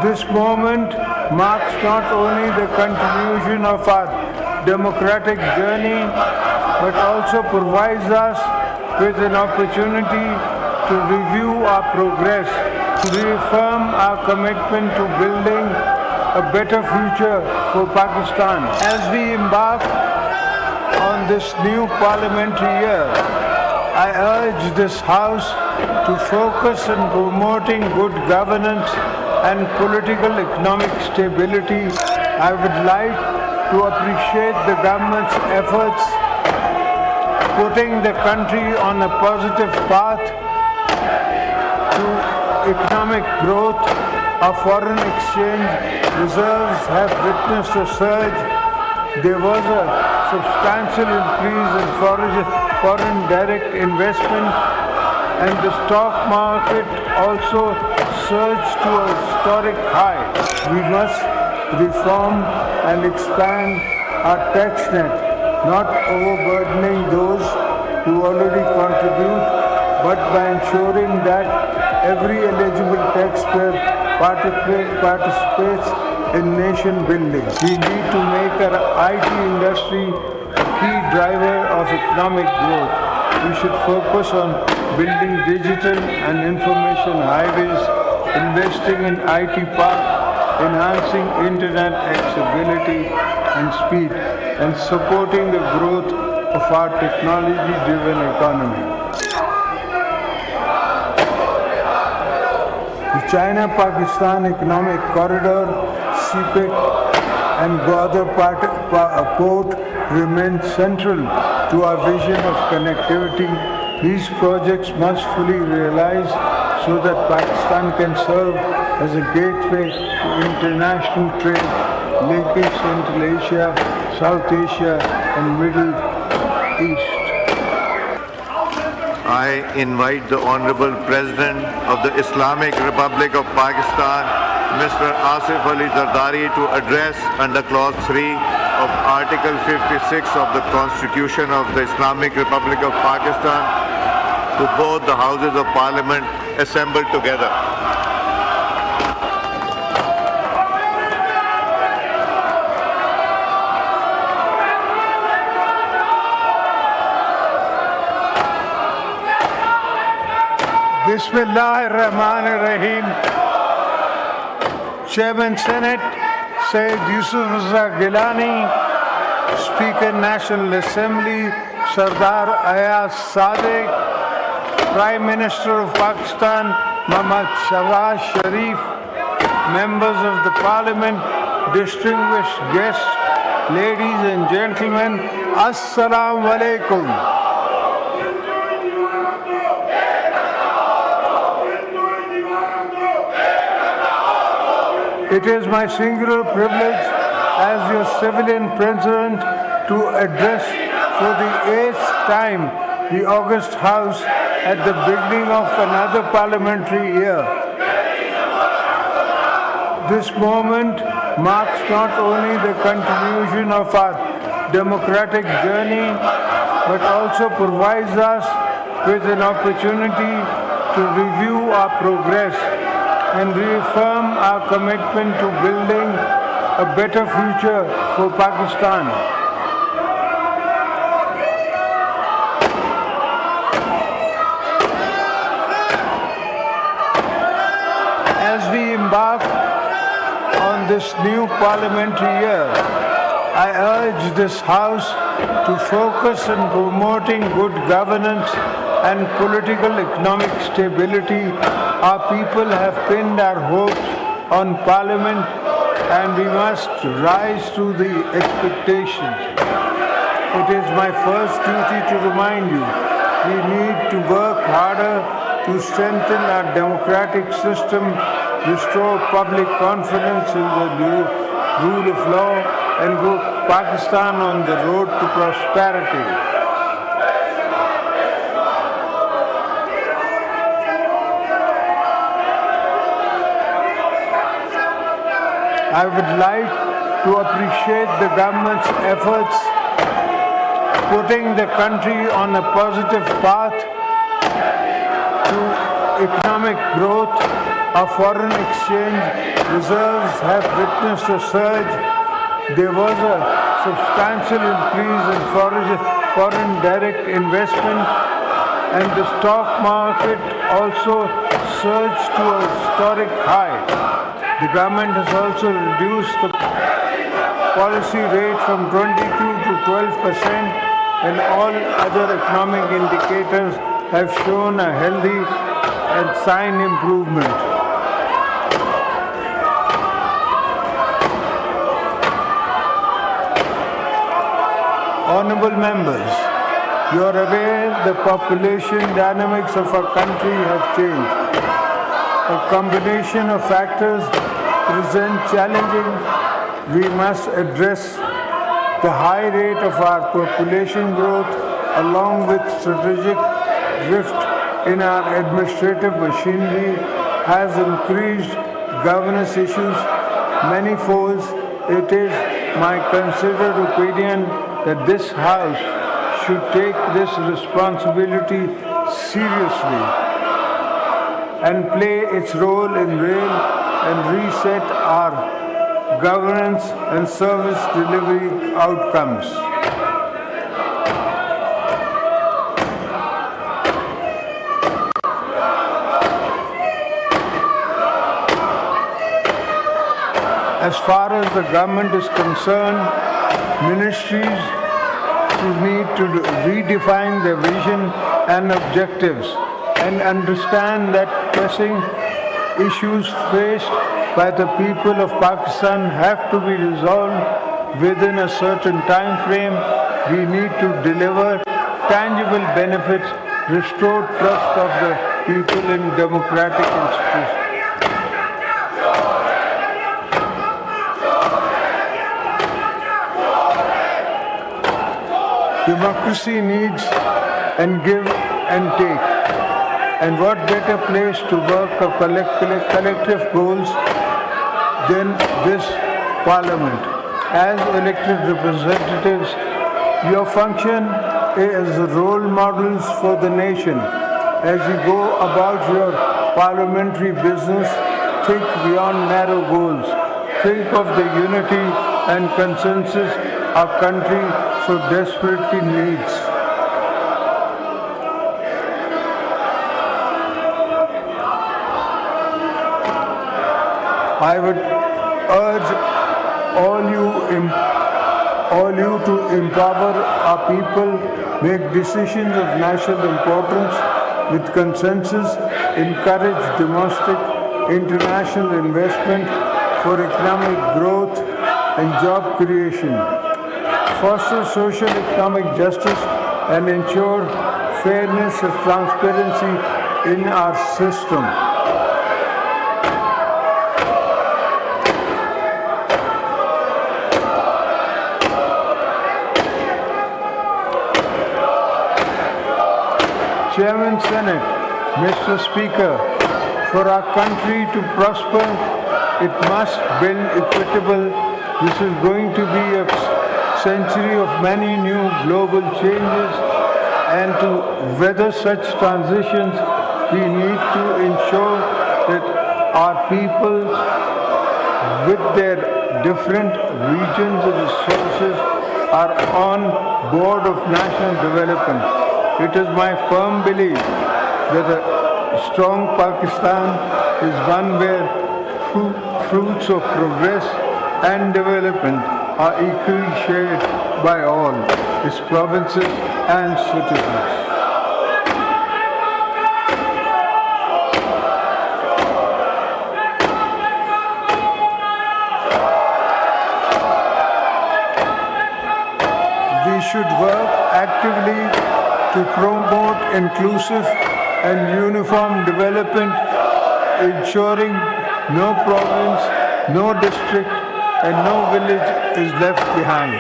This moment marks not only the continuation of our democratic journey, but also provides us with an opportunity to review our progress, reaffirm our commitment to building a better future for Pakistan. As we embark on this new parliamentary year, I urge this House to focus on promoting good governance and political economic stability. I would like to appreciate the government's efforts putting the country on a positive path to economic growth. Our foreign exchange reserves have witnessed a surge. There was a substantial increase in foreign direct investment, and the stock market also surged to a historic high. We must reform and expand our tax net, not overburdening those who already contribute, but by ensuring that every eligible taxpayer participates in nation building. We need to make our IT industry a key driver of economic growth. We should focus on building digital and information highways, investing in IT parks, enhancing internet accessibility and speed, and supporting the growth of our technology-driven economy. The China-Pakistan Economic Corridor, CPEC, and Gwadar Port remain central to our vision of connectivity. These projects must fully realize so that Pakistan can serve as a gateway to international trade, linking Central Asia, South Asia, and Middle East. I invite the Honorable President of the Islamic Republic of Pakistan, Mr. Asif Zardari, to address under Clause 3 of Article 56 of the Constitution of the Islamic Republic of Pakistan to both the Houses of Parliament assembled together. Bismillahir-Rahmanir-Rahim. Chairman Senate, Sayyid Yusuf Raza Gilani, Speaker National Assembly, Sardar Ayaz Sadiq, Prime Minister of Pakistan, Muhammad Shahbaz Sharif, members of the Parliament, distinguished guests, ladies and gentlemen, Assalamu alaikum. It is my singular privilege as your civilian president to address for the 8th time the August House at the beginning of another parliamentary year. This moment marks not only the continuation of our democratic journey, but also provides us with an opportunity to review our progress and reaffirm our commitment to building a better future for Pakistan. As we embark on this new parliamentary year, I urge this House to focus on promoting good governance and political economic stability. Our people have pinned our hopes on Parliament, and we must rise to the expectations. It is my first duty to remind you, we need to work harder to strengthen our democratic system, restore public confidence in the rule of law, and put Pakistan on the road to prosperity. I would like to appreciate the government's efforts putting the country on a positive path to economic growth. Our foreign exchange reserves have witnessed a surge. There was a substantial increase in foreign direct investment, and the stock market also surged to a historic high. The government has also reduced the policy rate from 22 to 12%, and all other economic indicators have shown a healthy and sign improvement. Honorable members, you are aware the population dynamics of our country have changed. A combination of factors present challenging. We must address the high rate of our population growth along with strategic drift in our administrative machinery has increased governance issues manifold. It is my considered opinion that this House should take this responsibility seriously and play its role in rail and reset our governance and service delivery outcomes. As far as the government is concerned, ministries need to redefine their vision and objectives and understand that pressing issues faced by the people of Pakistan have to be resolved within a certain time frame. We need to deliver tangible benefits, restore trust of the people in democratic institutions. Democracy needs and give and take. And what better place to work of collective goals than this Parliament? As elected representatives, your function is role models for the nation. As you go about your parliamentary business, think beyond narrow goals. Think of the unity and consensus our country so desperately needs. I would urge all you to empower our people, make decisions of national importance with consensus, encourage domestic, international investment for economic growth and job creation, foster social economic justice and ensure fairness and transparency in our system. Chairman Senate, Mr. Speaker, for our country to prosper, it must build equitable. This is going to be a century of many new global changes, and to weather such transitions, we need to ensure that our peoples, with their different regions and resources, are on board of national development. It is my firm belief that a strong Pakistan is one where fruits of progress and development are equally shared by all its provinces and citizens. We should work actively to promote inclusive and uniform development, ensuring no province, no district, and no village is left behind.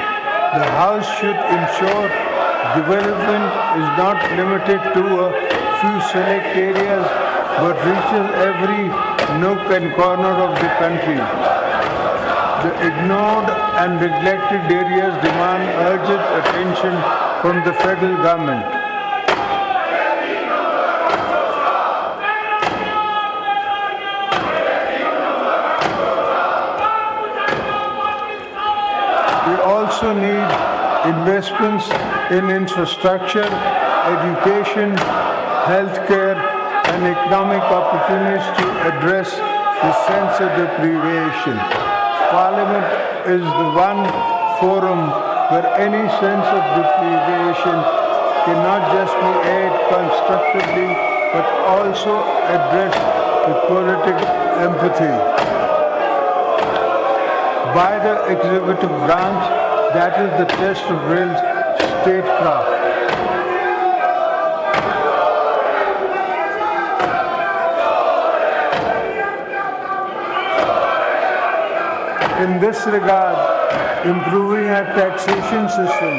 The House should ensure development is not limited to a few select areas, but reaches every nook and corner of the country. The ignored and neglected areas demand urgent attention from the federal government. also need investments in infrastructure, education, healthcare, and economic opportunities to address the sense of deprivation. Parliament is the one forum where any sense of deprivation cannot just be aired constructively but also addressed with political empathy. By the executive branch, that is the test of real statecraft. In this regard, improving our taxation system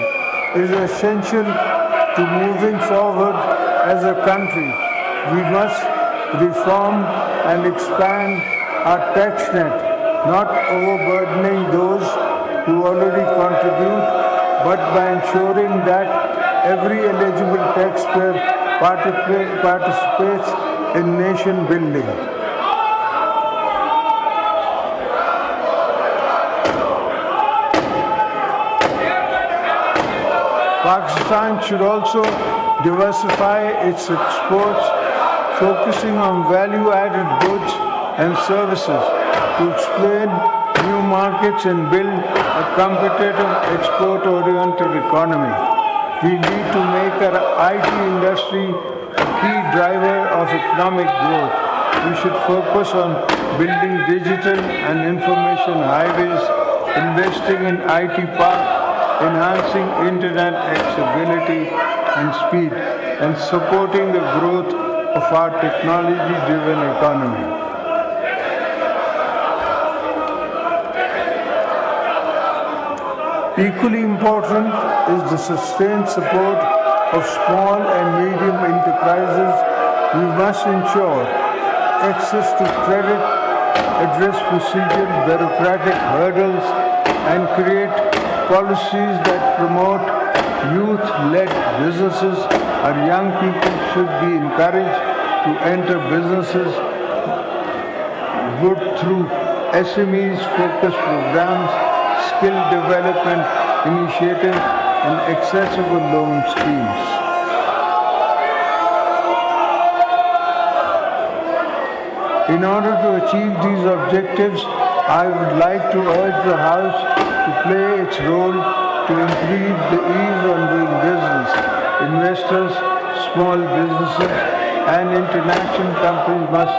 is essential to moving forward as a country. We must reform and expand our tax net, not overburdening those who already contribute, but by ensuring that every eligible taxpayer participates in nation building. Pakistan should also diversify its exports, focusing on value-added goods and services to expand new markets and build a competitive export-oriented economy. We need to make our IT industry a key driver of economic growth. We should focus on building digital and information highways, investing in IT parks, enhancing internet accessibility and speed, and supporting the growth of our technology-driven economy. Equally important is the sustained support of small and medium enterprises. We must ensure access to credit, address procedural bureaucratic hurdles, and create policies that promote youth-led businesses. Our young people should be encouraged to enter businesses good through SMEs-focused programs, skill development initiatives, and accessible loan schemes. In order to achieve these objectives, I would like to urge the House to play its role to increase the ease on doing business. Investors, small businesses, and international companies must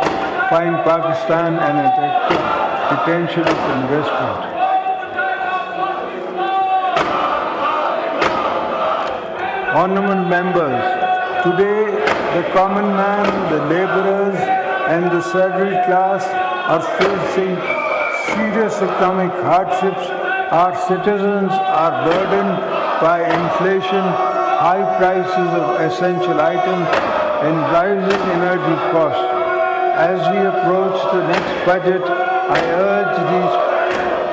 find Pakistan an attractive potential of investment. Honorable members, today the common man, the laborers, and the salaried class are facing serious economic hardships. Our citizens are burdened by inflation, high prices of essential items, and rising energy costs. As we approach the next budget, I urge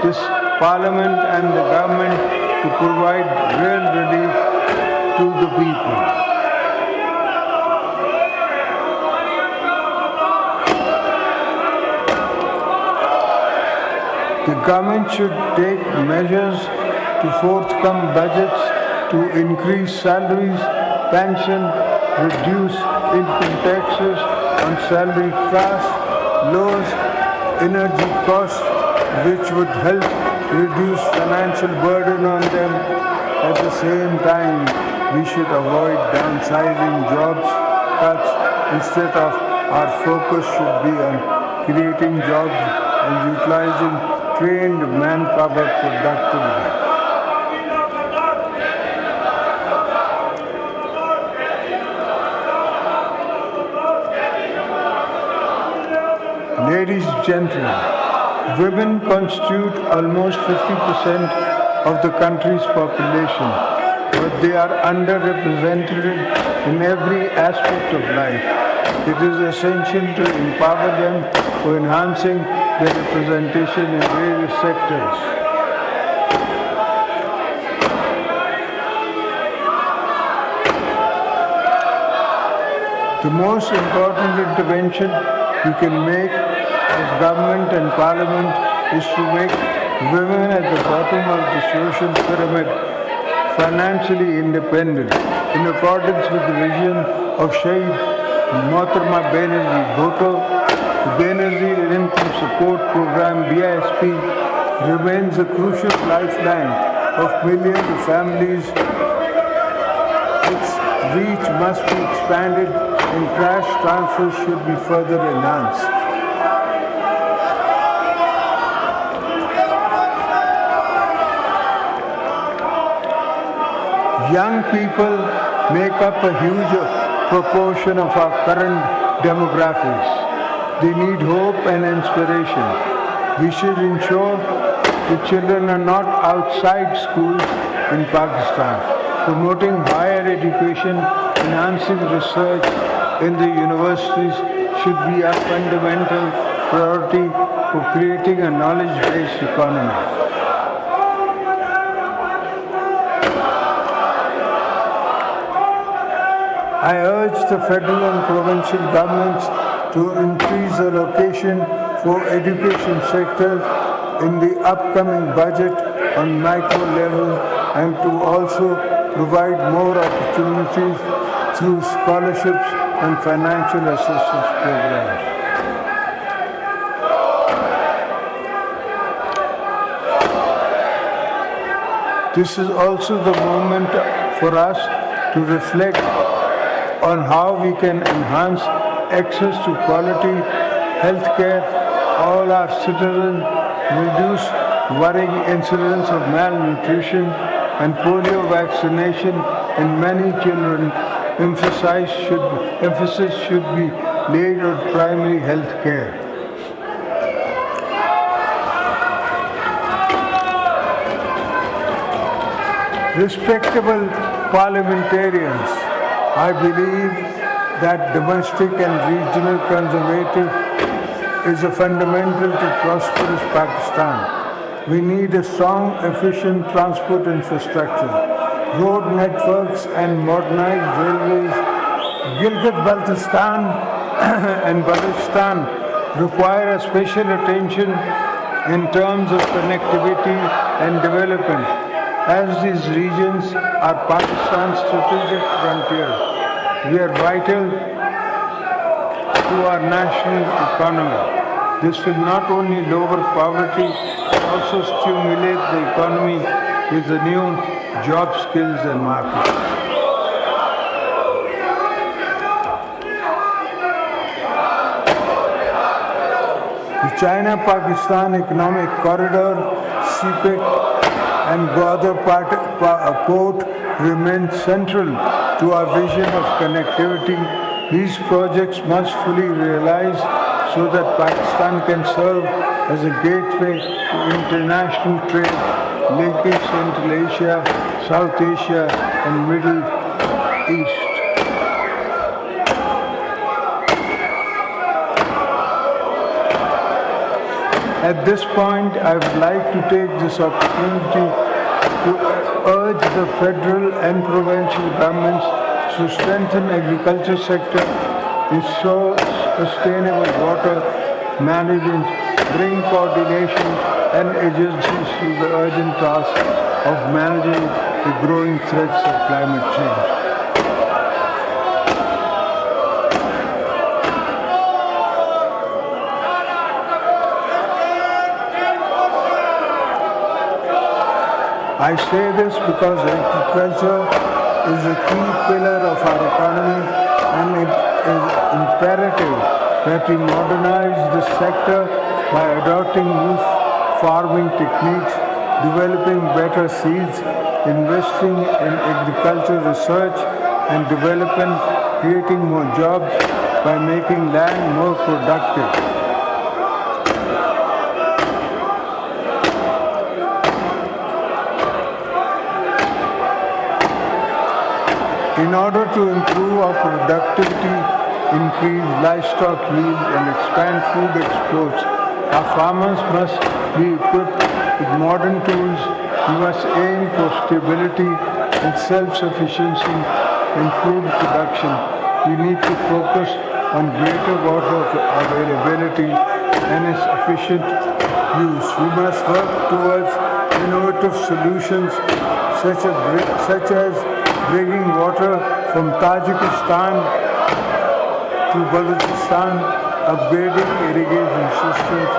this Parliament and the government to provide real relief to the people. The government should take measures to forthcome budgets to increase salaries, pension, reduce income taxes on salaried class, lower energy costs, which would help reduce financial burden on them. At the same time, we should avoid downsizing jobs cuts. Instead of our focus should be on creating jobs and utilizing trained manpower productively. Ladies and gentlemen, women constitute almost 50% of the country's population, but they are underrepresented in every aspect of life. It is essential to empower them for enhancing their representation in various sectors. The most important intervention we can make as government and parliament is to make women at the bottom of the social pyramid financially independent in accordance with the vision of Shaheed Mohtarma Banerjee Bhutto. The Banerjee Income Support Program BISP remains a crucial lifeline of millions of families. Its reach must be expanded and cash transfers should be further enhanced. Young people make up a huge proportion of our current demographics. They need hope and inspiration. We should ensure the children are not outside schools in Pakistan. Promoting higher education, enhancing research in the universities should be a fundamental priority for creating a knowledge-based economy. I urge the federal and provincial governments to increase allocation for education sector in the upcoming budget on micro level and to also provide more opportunities through scholarships and financial assistance programs. This is also the moment for us to reflect on how we can enhance access to quality health care all our citizens, reduce worrying incidents of malnutrition and polio vaccination in many children. Emphasis should be laid on primary health care. Respectable parliamentarians, I believe that domestic and regional conservative is a fundamental to prosperous Pakistan. We need a strong, efficient transport infrastructure, road networks and modernized railways. Gilgit-Baltistan and Balochistan require a special attention in terms of connectivity and development, as these regions are Pakistan's strategic frontier. We are vital to our national economy. This will not only lower poverty, but also stimulate the economy with the new job skills and markets. The China-Pakistan Economic Corridor, CPEC, and Gwadar Port remain central to our vision of connectivity. These projects must fully realize so that Pakistan can serve as a gateway to international trade, linking Central Asia, South Asia, and Middle East. At this point, I would like to take this opportunity to urge the federal and provincial governments to strengthen agriculture sector, ensure sustainable water management, bring coordination and agencies to the urgent task of managing the growing threats of climate change. I say this because agriculture is a key pillar of our economy and it is imperative that we modernize this sector by adopting new farming techniques, developing better seeds, investing in agricultural research and development, creating more jobs by making land more productive. In order to improve our productivity, increase livestock yield and expand food exports, our farmers must be equipped with modern tools. We must aim for stability and self-sufficiency in food production. We need to focus on greater water availability and its efficient use. We must work towards innovative solutions such as bringing water from Tajikistan to Balochistan, upgrading irrigation systems,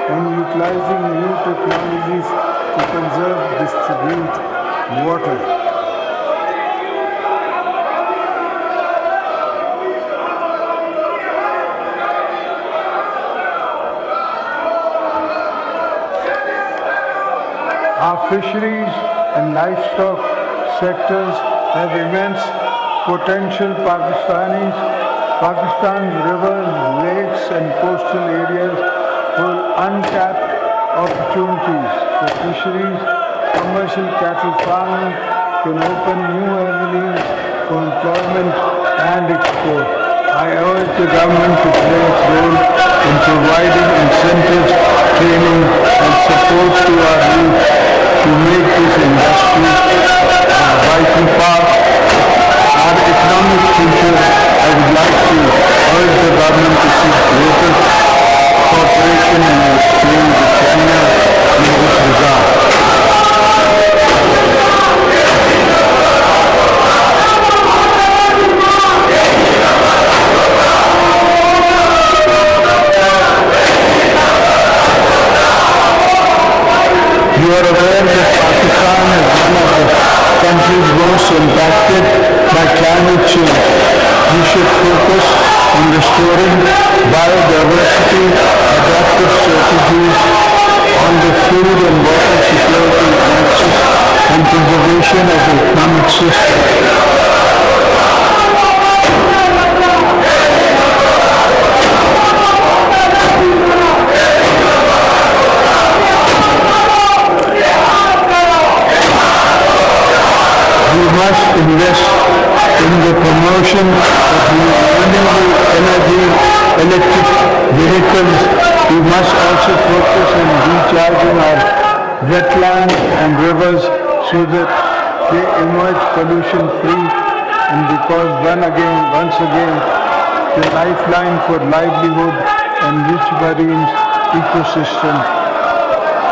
and utilizing new technologies to conserve and distribute water. Our fisheries and livestock sectors have immense potential. Pakistan's rivers, lakes and coastal areas hold untapped opportunities for fisheries. Commercial cattle farming can open new avenues for employment and export. I urge the government to play its role in providing incentives, training and support to our youth to make this industry a vital part of our economic future. I would like to urge the government to seek greater cooperation and exchange with China in this regard. You are aware that Pakistan is one of the countries most impacted by climate change. We should focus on restoring biodiversity, adaptive strategies on the food and water security access, and preservation of the economic system. We must invest in the promotion of renewable energy, electric vehicles. We must also focus on recharging our wetlands and rivers so that they emerge pollution free, and because once again the lifeline for livelihood and rich marine ecosystem.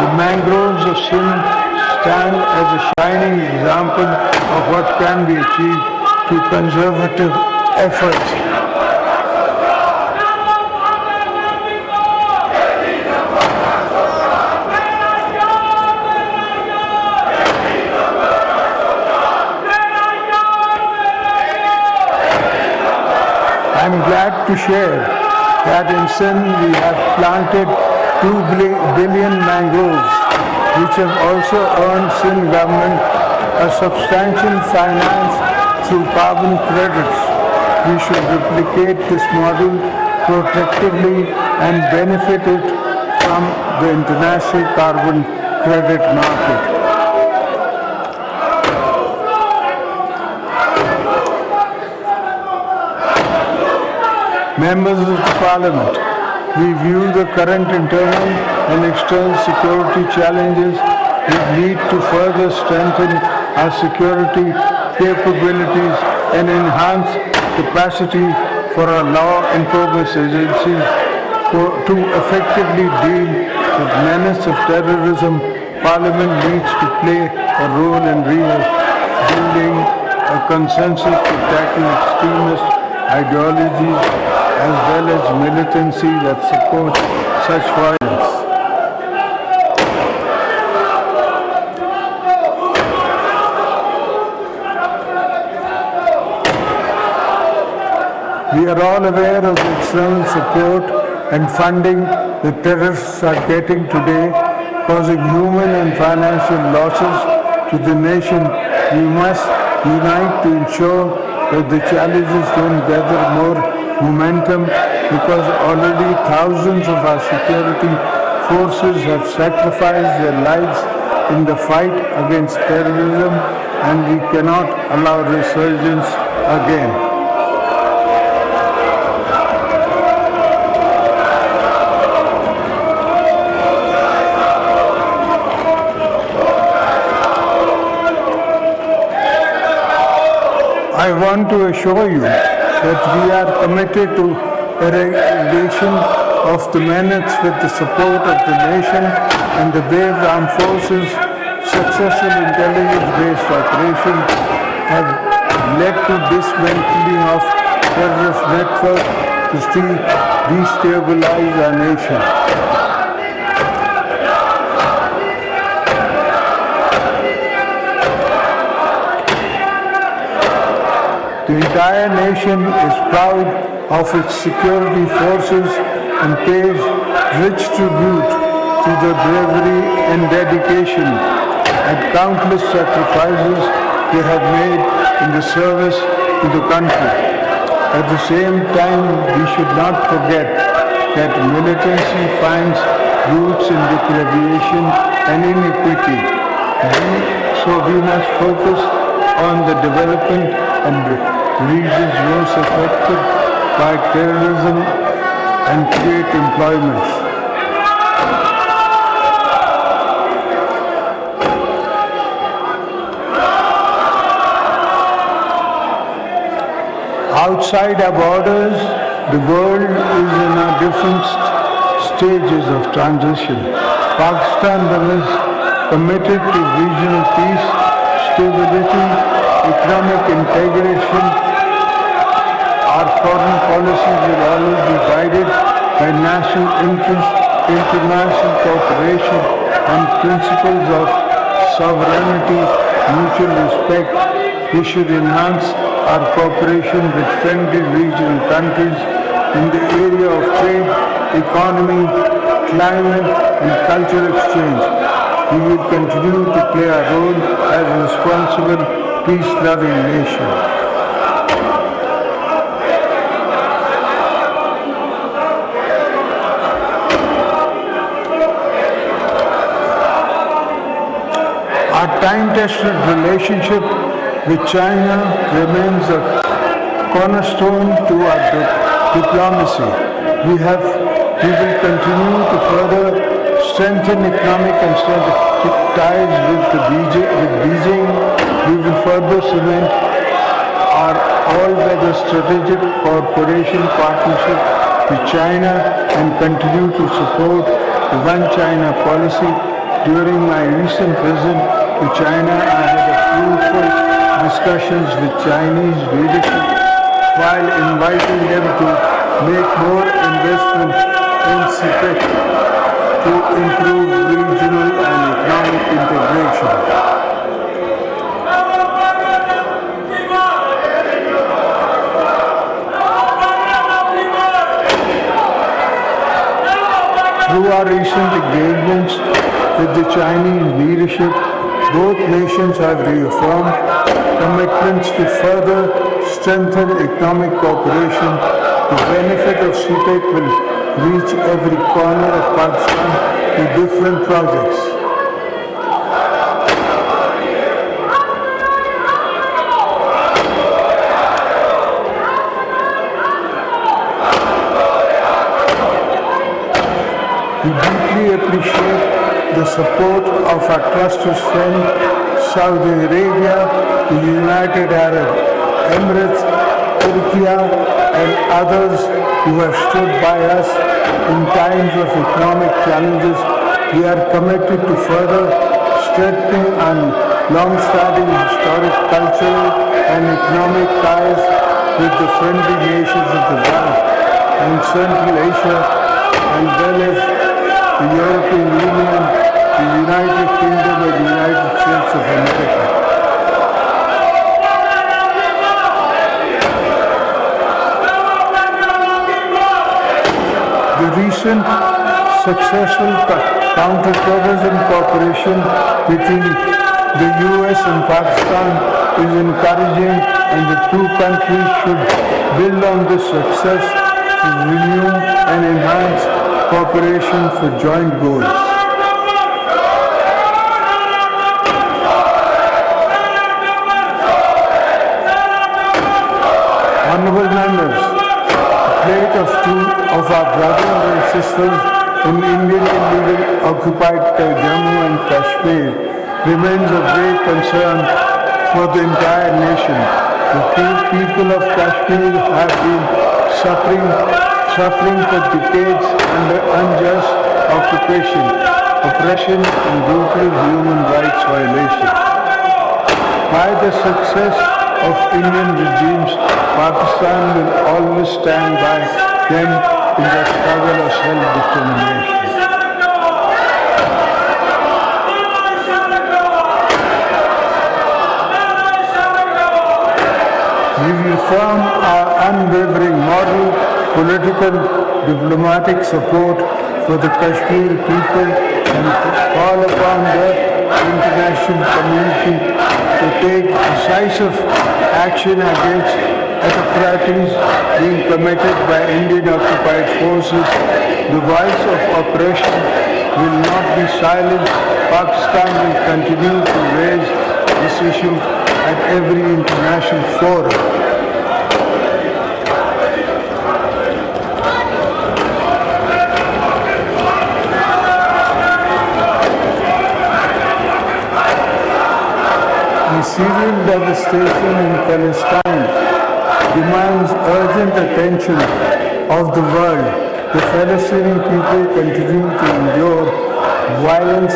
The mangroves of Sindh stand as a shining example of what can be achieved through conservative efforts. I am glad to share that in Sindh we have planted 2 billion mangroves, which have also earned Sindh government a substantial finance through carbon credits. We should replicate this model protectively and benefit it from the international carbon credit market. Members of the Parliament, we view the current internal and external security challenges which need to further strengthen our security capabilities and enhance capacity for our law enforcement agencies to effectively deal with menace of terrorism. Parliament needs to play a role in building a consensus to tackle extremist ideologies as well as militancy that supports such violence. We are all aware of the external support and funding the terrorists are getting today, causing human and financial losses to the nation. We must unite to ensure that the challenges don't gather more momentum, because already thousands of our security forces have sacrificed their lives in the fight against terrorism, and we cannot allow resurgence again. I want to assure you that we are committed to eradication of the menace with the support of the nation and the brave armed forces' successful intelligence-based operation have led to dismantling of terrorist networks to destabilize our nation. The entire nation is proud of its security forces and pays rich tribute to their bravery and dedication and countless sacrifices they have made in the service to the country. At the same time, we should not forget that militancy finds roots in deprivation and inequity. So we must focus on the development and regions most affected by terrorism and create employment. Outside our borders, the world is in a different stages of transition. Pakistan remains committed to regional peace, stability, economic integration. Our foreign policy will always be guided by national interest, international cooperation, and principles of sovereignty, mutual respect. We should enhance our cooperation with friendly regional countries in the area of trade, economy, climate, and cultural exchange. We will continue to play our role as a responsible, peace-loving nation. Our time-tested relationship with China remains a cornerstone to our diplomacy. We will continue to further strengthen economic and strategic ties with Beijing. We will further cement our all-weather strategic cooperation partnership with China and continue to support the One China policy. During my recent visit to China, I had a fruitful discussions with Chinese leadership while inviting them to make more investment in CPEC to improve regional and economic integration. Through our recent engagements with the Chinese leadership, both nations have reaffirmed commitments to further strengthen economic cooperation. The benefit of CPEC will reach every corner of Pakistan through different projects. We deeply appreciate the support of our trusted friend Saudi Arabia, the United Arab Emirates, Turkey, and others who have stood by us in times of economic challenges. We are committed to further strengthening our long-standing historic, cultural, and economic ties with the friendly nations of the Gulf and Central Asia, as well as the European Union, the United Kingdom, and the United States of America. The recent successful counter-terrorism cooperation between the US and Pakistan is encouraging, and the two countries should build on this success to renew and enhance cooperation for joint goals. Honorable members, the plight of two of our brothers and sisters in Indian illegally occupied Jammu and Kashmir remains of great concern for the entire nation. The people of Kashmir have been suffering for decades under unjust occupation. oppression and brutal human rights violations. By the success of Indian regimes, Pakistan will always stand by them in their struggle of self-determination. We will firm our unwavering moral, political, diplomatic support for the Kashmir people and call upon the international community to take decisive action against atrocities being committed by Indian occupied forces. The voice of oppression will not be silenced. Pakistan will continue to raise this issue at every international forum. The Syrian devastation in Palestine demands urgent attention of the world. The Palestinian people continue to endure violence,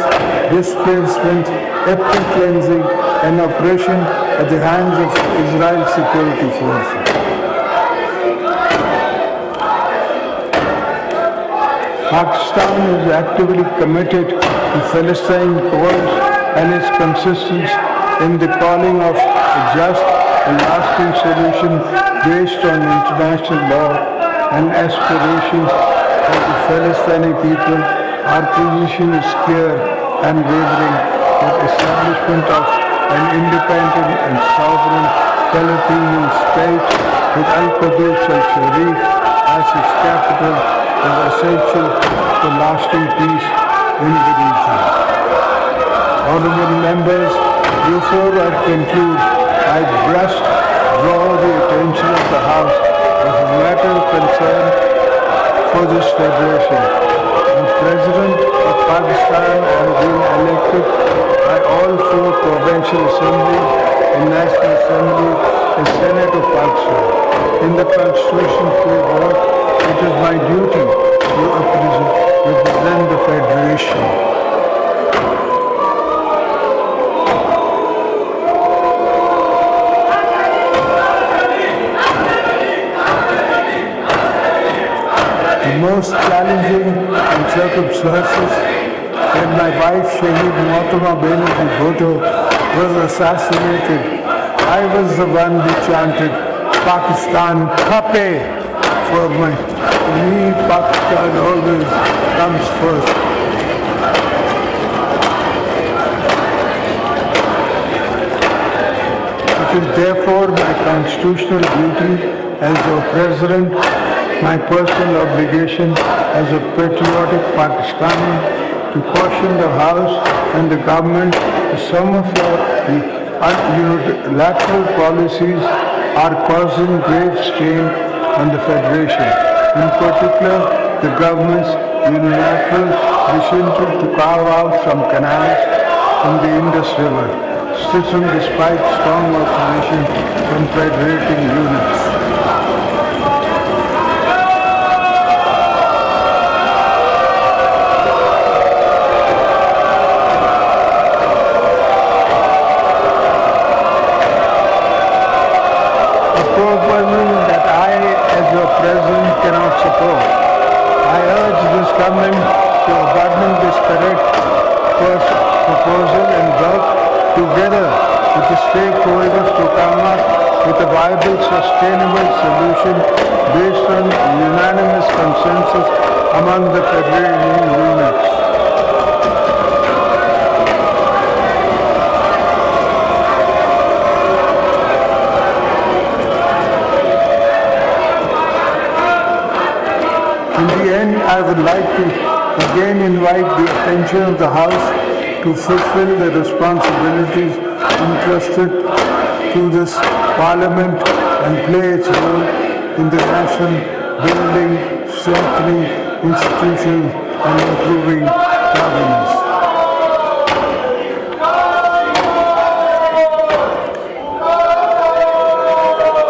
displacement, ethnic cleansing, and oppression at the hands of Israel's security forces. Pakistan is actively committed to Palestine cause and is consistent in the calling of a just and lasting solution based on international law and aspirations of the Palestinian people. Our position is clear and wavering that establishment of an independent and sovereign Palestinian state with Al-Qudus al-Sharif as its capital is essential for lasting peace in the region. Honorable members, before I conclude, I must draw the attention of the House of a matter of concern for this federation. The President of Pakistan has been elected by all four provincial assemblies and National Assembly and Senate of Pakistan. In the Constitution framework, it is my duty to represent the federation. The most challenging circumstances when my wife Shaheed Mohtama Benazir Bhutto was assassinated, I was the one who chanted Pakistan Khape for me. Pakistan always comes first. It is therefore my constitutional duty as your President, my personal obligation as a patriotic Pakistani to caution the House and the government that some of your unilateral policies are causing grave strain on the Federation. In particular, the government's unilateral decision to carve out some canals from the Indus River, despite strong opposition from federating units. President cannot support. I urge this government to abandon this correct proposal and work together with the stakeholders to come up with a viable, sustainable solution based on unanimous consensus among the federating units. In the end, I would like to again invite the attention of the House to fulfill the responsibilities entrusted to this Parliament and play its role in the nation building, strengthening institutions and improving governance.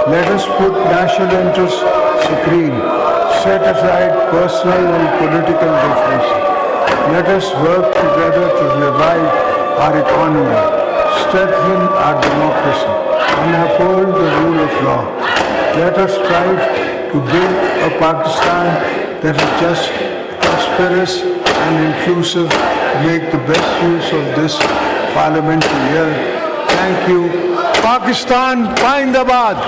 Let us put national interests supreme. Set aside personal and political differences. Let us work together to revive our economy, strengthen our democracy, and uphold the rule of law. Let us strive to build a Pakistan that is just, prosperous, and inclusive. Make the best use of this parliamentary year. Thank you. Pakistan, Zindabad.